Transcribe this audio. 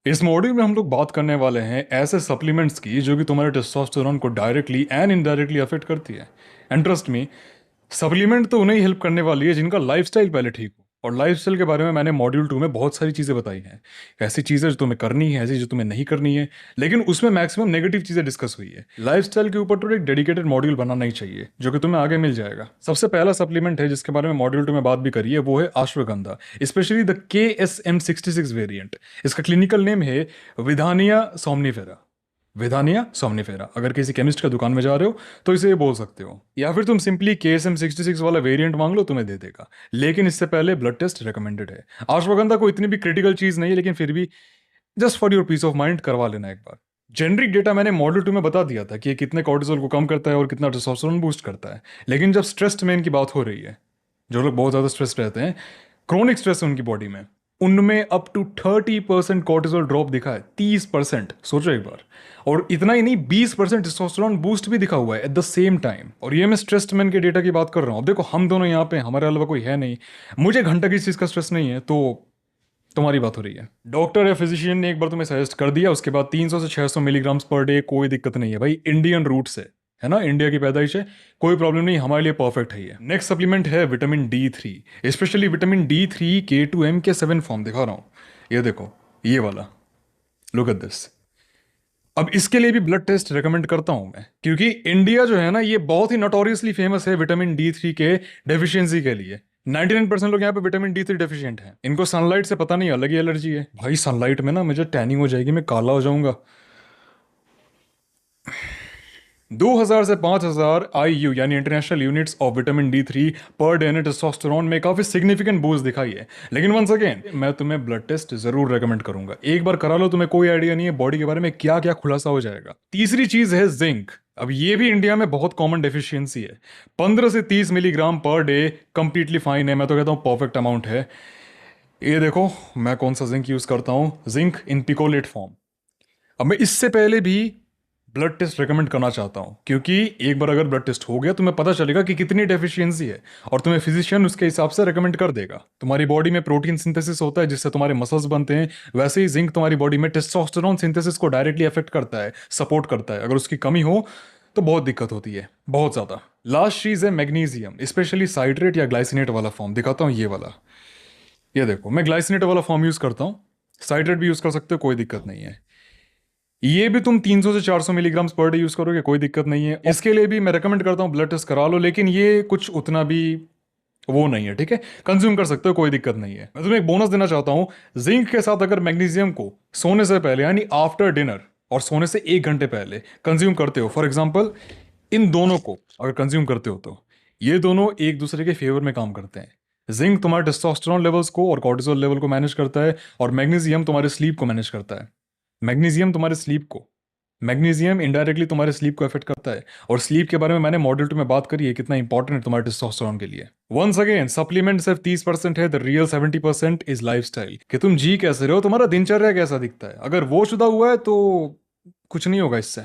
इस मॉड्यूल में हम लोग बात करने वाले हैं ऐसे सप्लीमेंट्स की जो कि तुम्हारे टेस्टोस्टेरोन को डायरेक्टली एंड इनडायरेक्टली अफेक्ट करती है। एंड ट्रस्ट मी, सप्लीमेंट तो उन्हें हेल्प करने वाली है जिनका लाइफस्टाइल पहले ठीक हो। और लाइफस्टाइल के बारे में मैंने मॉड्यूल 2 में बहुत सारी चीज़ें बताई हैं। ऐसी चीज़ें जो तुम्हें करनी है, ऐसी जो तुम्हें नहीं करनी है, लेकिन उसमें मैक्सिमम नेगेटिव चीज़ें डिस्कस हुई है। लाइफस्टाइल के ऊपर तो एक डेडिकेटेड मॉड्यूल बनाना ही चाहिए, जो कि तुम्हें आगे मिल जाएगा। सबसे पहला सप्लीमेंट है जिसके बारे में मॉड्यूल 2 में बात भी करी है, वो है ashwagandha, specially the KSM66 variant. इसका क्लिनिकल नेम है विधानिया सोमनीफेरा। विधानिया सोमनीफेरा। अगर किसी केमिस्ट का दुकान में जा रहे हो तो इसे ये बोल सकते हो, या फिर तुम सिंपली KSM66 वाला वेरिएंट मांग लो, तुम्हें दे देगा। लेकिन इससे पहले ब्लड टेस्ट रिकमेंडेड है। अश्वगंधा को इतनी भी क्रिटिकल चीज नहीं है, लेकिन फिर भी just for your peace of mind करवा लेना एक बार। जेनरिक डेटा मैंने मॉड्यूल 2 में बता दिया था कि ये कितने कॉर्टिसोल को कम करता है और कितना टेस्टोस्टेरोन बूस्ट करता है। लेकिन जब स्ट्रेस्ड मैन की बात हो रही है, जो लोग बहुत ज्यादा स्ट्रेस रहते हैं, क्रोनिक स्ट्रेस है उनकी बॉडी में, उनमें अप टू 30% कॉर्टिसोल ड्रॉप दिखा है। 30%, सोचो एक बार। और इतना ही नहीं, 20% टेस्टोस्टेरोन बूस्ट भी दिखा हुआ है एट द सेम टाइम। और ये मैं स्ट्रेस्ड मैन के डेटा की बात कर रहा हूँ। अब देखो, हम दोनों यहाँ पे, हमारे अलावा कोई है नहीं, मुझे घंटा किसी चीज का स्ट्रेस नहीं है, तो तुम्हारी बात हो रही है। डॉक्टर या फिजिशियन ने एक बार तुम्हें सजेस्ट कर दिया, उसके बाद 300 से 600 मिलीग्राम्स पर डे, कोई दिक्कत नहीं है भाई। इंडियन रूट से है ना, इंडिया की पैदाइश है, कोई प्रॉब्लम नहीं, हमारे लिए परफेक्ट है ये। नेक्स्ट सप्लीमेंट है vitamin D3, specially vitamin D3 K2MK7 form दिखा रहा हूँ। ये देखो, ये वाला, लुक एट दिस। अब इसके लिए भी ब्लड टेस्ट रेकमेंड करता हूं मैं, क्योंकि इंडिया जो है ना, ये बहुत ही नोटोरियसली फेमस है विटामिन D3 के डेफिशिएंसी के लिए। 99% लोग यहाँ पे विटामिन D3 डेफिशिएंट हैं। इनको सनलाइट से पता नहीं, अलग ही एलर्जी है भाई। सनलाइट में ना मुझे टैनिंग हो जाएगी, मैं काला हो जाऊंगा। 2000 से 5000 IU यानी international units of vitamin D3 per day ने टेस्टोस्टेरोन में काफी सिग्निफिकेंट बूस्ट दिखाई है। लेकिन वंस अगेन, मैं तुम्हें ब्लड टेस्ट जरूर रेकमेंड करूंगा, एक बार करा लो, तुम्हें कोई आइडिया नहीं है बॉडी के बारे में क्या क्या खुलासा हो जाएगा। तीसरी चीज है जिंक। अब ये भी इंडिया में बहुत कॉमन डेफिशिएंसी है। 15 से 30 milligram per day completely fine है, मैं तो कहता हूँ परफेक्ट अमाउंट है। ये देखो, मैं कौन सा जिंक यूज करता हूँ, जिंक इन पिकोलेट फॉर्म। अब मैं इससे पहले भी ब्लड टेस्ट रेकमेंड करना चाहता हूं, क्योंकि एक बार अगर ब्लड टेस्ट हो गया, तुम्हें पता चलेगा कि कितनी डेफिशिएंसी है, और तुम्हें फिजिशियन उसके हिसाब से रेकमेंड कर देगा। तुम्हारी बॉडी में प्रोटीन सिंथेसिस होता है जिससे तुम्हारे मसल्स बनते हैं, वैसे ही जिंक तुम्हारी बॉडी में टेस्टोस्टेरोन सिंथेसिस को डायरेक्टली अफेक्ट करता है, सपोर्ट करता है। अगर उसकी कमी हो तो बहुत दिक्कत होती है, बहुत ज्यादा। लास्ट चीज है मैग्नीशियम, स्पेशली साइट्रेट या ग्लाइसिनेट वाला फॉर्म दिखाता हूँ, ये वाला। ये देखो, मैं ग्लाइसिनेट वाला फॉर्म यूज करता हूँ, साइट्रेट भी यूज कर सकते हो, कोई दिक्कत नहीं है। ये भी तुम 300 से 400 मिलीग्राम पर डे यूज करोगे, कोई दिक्कत नहीं है। इसके लिए भी मैं रेकमेंड करता हूँ ब्लड टेस्ट करा लो, लेकिन ये कुछ उतना भी वो नहीं है, ठीक है, कंज्यूम कर सकते हो, कोई दिक्कत नहीं है। मैं तुम्हें एक बोनस देना चाहता हूँ, जिंक के साथ अगर मैग्नीशियम को सोने से पहले यानी आफ्टर डिनर और सोने से 1 घंटे पहले कंज्यूम करते हो, फॉर एग्जाम्पल इन दोनों को अगर कंज्यूम करते हो, तो ये दोनों एक दूसरे के फेवर में काम करते हैं। जिंक तुम्हारे टेस्टोस्टेरोन लेवल्स को और कॉर्टिसोल लेवल को मैनेज करता है, और मैग्नीशियम तुम्हारे स्लीप को मैनेज करता है। मैग्नीशियम तुम्हारे स्लीप को, मैग्नीशियम इनडायरेक्टली तुम्हारे स्लीप को अफेक्ट करता है। और स्लीप के बारे में मैंने मॉड्यूल 2 में बात करी है, कितना इंपॉर्टेंट है तुम्हारे टेस्टोस्टेरोन के लिए। वंस अगेन, सप्लीमेंट सिर्फ 30% है, द रियल 70% इज लाइफस्टाइल, कि तुम जी कैसे रहे हो, तुम्हारा दिनचर्या कैसा दिखता है। अगर वो शुदा हुआ है तो कुछ नहीं होगा इससे।